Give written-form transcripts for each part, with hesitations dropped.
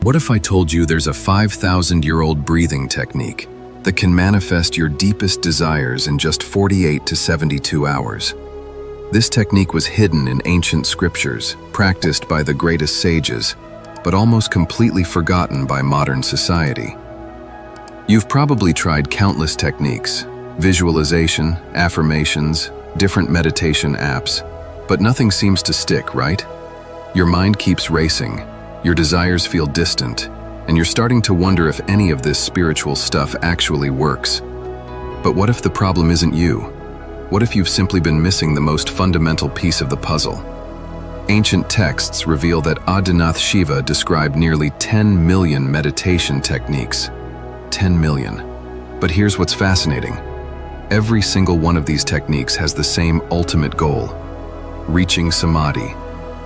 What if I told you there's a 5,000-year-old breathing technique that can manifest your deepest desires in just 48 to 72 hours? This technique was hidden in ancient scriptures, practiced by the greatest sages, but almost completely forgotten by modern society. You've probably tried countless techniques, visualization, affirmations, different meditation apps, but nothing seems to stick, right? Your mind keeps racing, your desires feel distant, and you're starting to wonder if any of this spiritual stuff actually works. But what if the problem isn't you? What if you've simply been missing the most fundamental piece of the puzzle? Ancient texts reveal that Adinath Shiva described nearly 10 million meditation techniques. 10 million. But here's what's fascinating. Every single one of these techniques has the same ultimate goal: reaching Samadhi,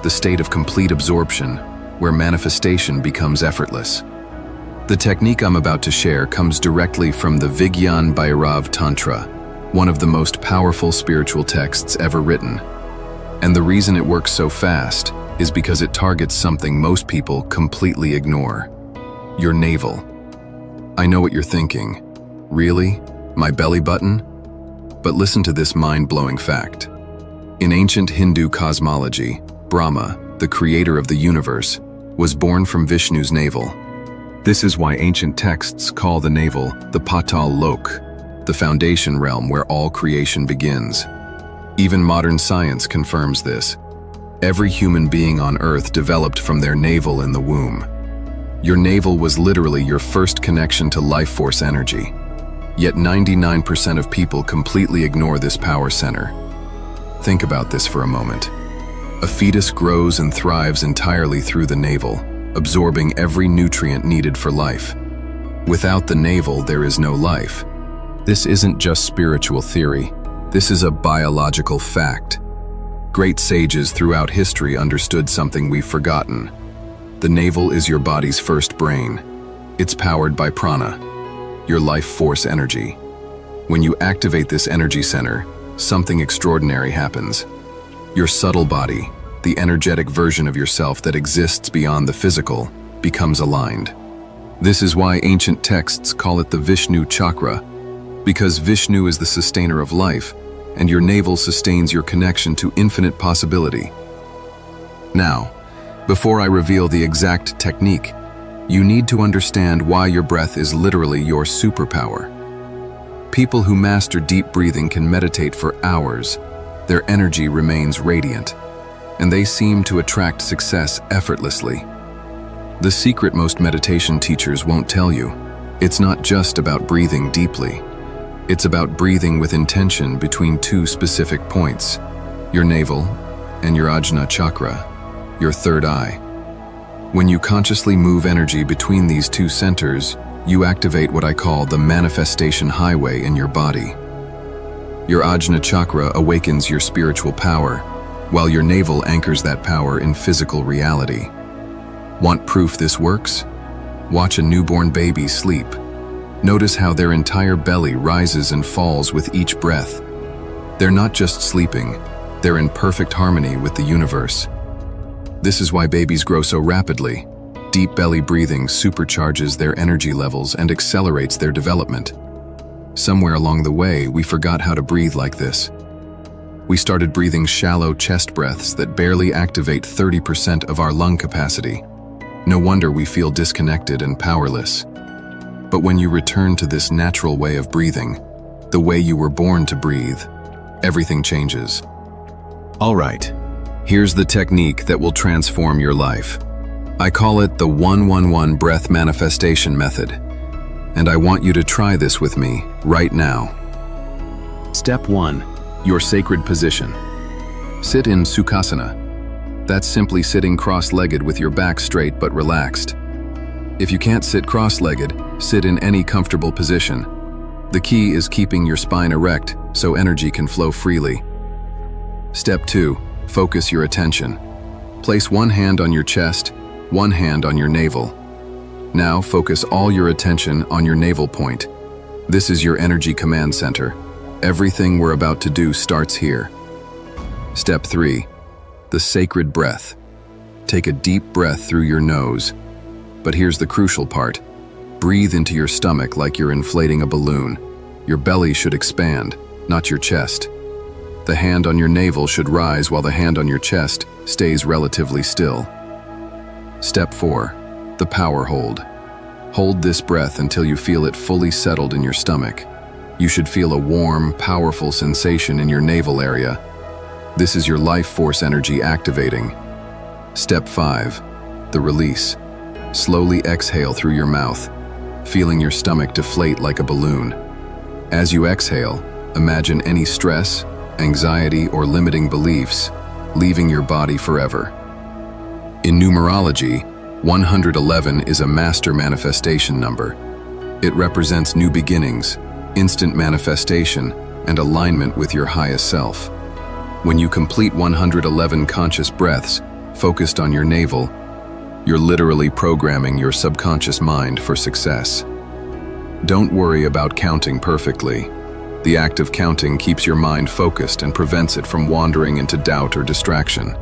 the state of complete absorption, where manifestation becomes effortless. The technique I'm about to share comes directly from the Vigyan Bhairav Tantra, one of the most powerful spiritual texts ever written. And the reason it works so fast is because it targets something most people completely ignore: your navel. I know what you're thinking. Really? My belly button? But listen to this mind-blowing fact. In ancient Hindu cosmology, Brahma, the creator of the universe, was born from Vishnu's navel. This is why ancient texts call the navel the Patal Lok, the foundation realm where all creation begins. Even modern science confirms this. Every human being on Earth developed from their navel in the womb. Your navel was literally your first connection to life force energy. Yet 99% of people completely ignore this power center. Think about this for a moment. A fetus grows and thrives entirely through the navel, absorbing every nutrient needed for life. Without the navel, there is no life. This isn't just spiritual theory. This is a biological fact. Great sages throughout history understood something we've forgotten. The navel is your body's first brain. It's powered by prana, your life force energy. When you activate this energy center, something extraordinary happens. Your subtle body, the energetic version of yourself that exists beyond the physical, becomes aligned. This is why ancient texts call it the Vishnu chakra, because Vishnu is the sustainer of life, and your navel sustains your connection to infinite possibility. Now, before I reveal the exact technique, you need to understand why your breath is literally your superpower. People who master deep breathing can meditate for hours. Their energy remains radiant, and they seem to attract success effortlessly. The secret most meditation teachers won't tell you: it's not just about breathing deeply. It's about breathing with intention between two specific points: your navel and your Ajna chakra, your third eye. When you consciously move energy between these two centers, you activate what I call the manifestation highway in your body. Your Ajna chakra awakens your spiritual power, while your navel anchors that power in physical reality. Want proof this works? Watch a newborn baby sleep. Notice how their entire belly rises and falls with each breath. They're not just sleeping, they're in perfect harmony with the universe. This is why babies grow so rapidly. Deep belly breathing supercharges their energy levels and accelerates their development. Somewhere along the way, we forgot how to breathe like this. We started breathing shallow chest breaths that barely activate 30% of our lung capacity. No wonder we feel disconnected and powerless. But when you return to this natural way of breathing, the way you were born to breathe, everything changes. All right, here's the technique that will transform your life. I call it the 111 breath manifestation method, and I want you to try this with me right now. Step 1. Your sacred position. Sit in Sukhasana. That's simply sitting cross-legged with your back straight but relaxed. If you can't sit cross-legged, sit in any comfortable position. The key is keeping your spine erect so energy can flow freely. Step 2. Focus your attention. Place one hand on your chest, one hand on your navel. Now focus all your attention on your navel point. This is your energy command center. Everything we're about to do starts here. Step 3. The sacred breath. Take a deep breath through your nose. But here's the crucial part. Breathe into your stomach like you're inflating a balloon. Your belly should expand, not your chest. The hand on your navel should rise while the hand on your chest stays relatively still. Step 4. The power hold. Hold this breath until you feel it fully settled in your stomach. You should feel a warm, powerful sensation in your navel area. This is your life force energy activating. Step 5. The release. Slowly exhale through your mouth, feeling your stomach deflate like a balloon. As you exhale, imagine any stress, anxiety, or limiting beliefs leaving your body forever. In numerology, 111 is a master manifestation number. It represents new beginnings, instant manifestation, and alignment with your highest self. When you complete 111 conscious breaths focused on your navel, you're literally programming your subconscious mind for success. Don't worry about counting perfectly. The act of counting keeps your mind focused and prevents it from wandering into doubt or distraction.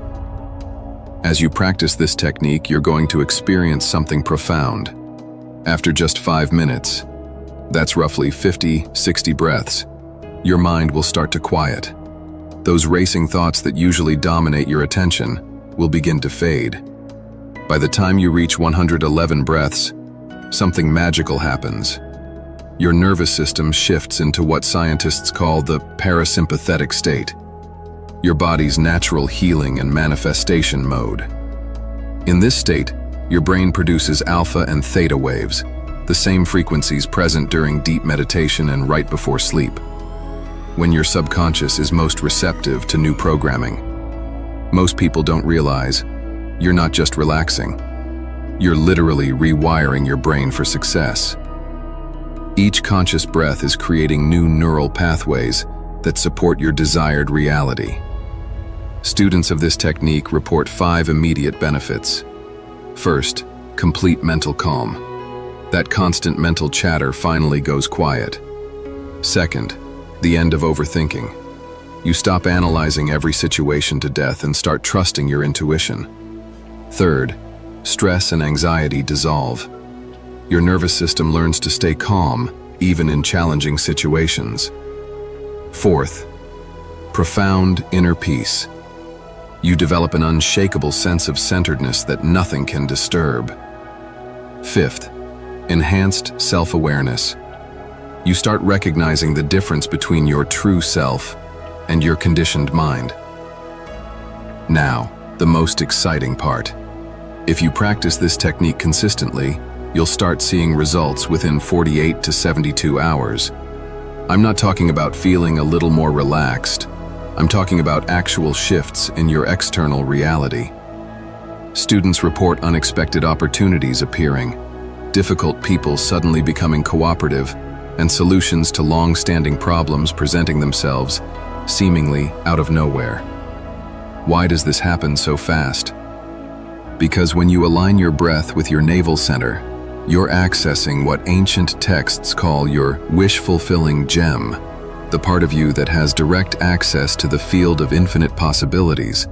As you practice this technique, you're going to experience something profound. After just 5 minutes, that's roughly 50-60 breaths, your mind will start to quiet. Those racing thoughts that usually dominate your attention will begin to fade. By the time you reach 111 breaths, something magical happens. Your nervous system shifts into what scientists call the parasympathetic state, your body's natural healing and manifestation mode. In this state, your brain produces alpha and theta waves, the same frequencies present during deep meditation and right before sleep, when your subconscious is most receptive to new programming. Most people don't realize you're not just relaxing. You're literally rewiring your brain for success. Each conscious breath is creating new neural pathways that support your desired reality. Students of this technique report 5 immediate benefits. First, complete mental calm. That constant mental chatter finally goes quiet. Second, the end of overthinking. You stop analyzing every situation to death and start trusting your intuition. Third, stress and anxiety dissolve. Your nervous system learns to stay calm, even in challenging situations. Fourth, profound inner peace. You develop an unshakable sense of centeredness that nothing can disturb. Fifth, enhanced self-awareness. You start recognizing the difference between your true self and your conditioned mind. Now, the most exciting part. If you practice this technique consistently, you'll start seeing results within 48 to 72 hours. I'm not talking about feeling a little more relaxed. I'm talking about actual shifts in your external reality. Students report unexpected opportunities appearing, difficult people suddenly becoming cooperative, and solutions to long-standing problems presenting themselves, seemingly out of nowhere. Why does this happen so fast? Because when you align your breath with your navel center, you're accessing what ancient texts call your wish-fulfilling gem, the part of you that has direct access to the field of infinite possibilities.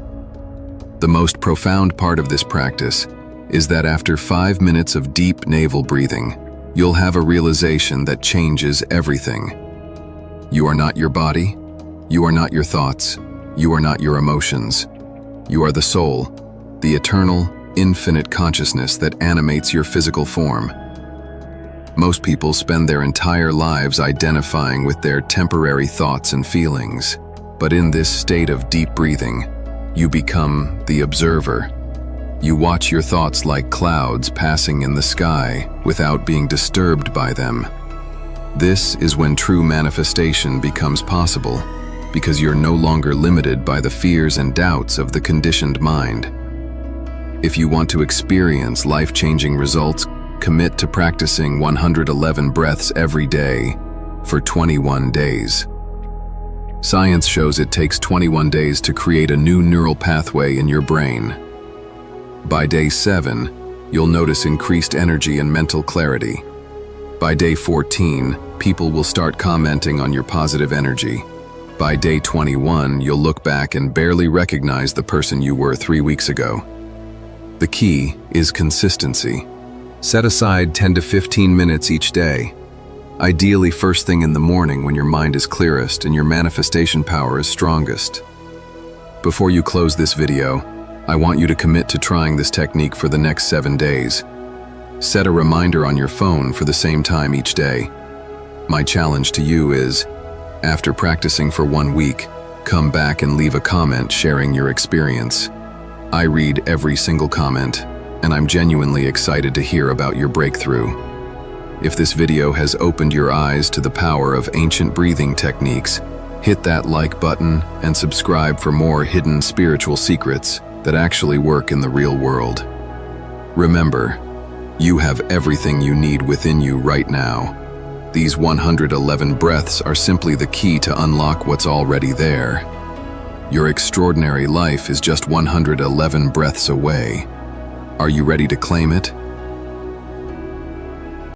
The most profound part of this practice is that after 5 minutes of deep navel breathing, you'll have a realization that changes everything. You are not your body. You are not your thoughts. You are not your emotions. You are the soul, the eternal, infinite consciousness that animates your physical form. Most people spend their entire lives identifying with their temporary thoughts and feelings, but in this state of deep breathing, you become the observer. You watch your thoughts like clouds passing in the sky without being disturbed by them. This is when true manifestation becomes possible, because you're no longer limited by the fears and doubts of the conditioned mind. If you want to experience life-changing results, commit to practicing 111 breaths every day for 21 days. Science shows it takes 21 days to create a new neural pathway in your brain. By day 7, you'll notice increased energy and mental clarity. By day 14, people will start commenting on your positive energy. By day 21, you'll look back and barely recognize the person you were 3 weeks ago. The key is consistency. Set aside 10 to 15 minutes each day, ideally first thing in the morning when your mind is clearest and your manifestation power is strongest. Before you close this video, I want you to commit to trying this technique for the next 7 days. Set a reminder on your phone for the same time each day. My challenge to you is, after practicing for 1 week, come back and leave a comment sharing your experience. I read every single comment, and I'm genuinely excited to hear about your breakthrough. If this video has opened your eyes to the power of ancient breathing techniques, hit that like button and subscribe for more hidden spiritual secrets that actually work in the real world. Remember, you have everything you need within you right now. These 111 breaths are simply the key to unlock what's already there. Your extraordinary life is just 111 breaths away. Are you ready to claim it?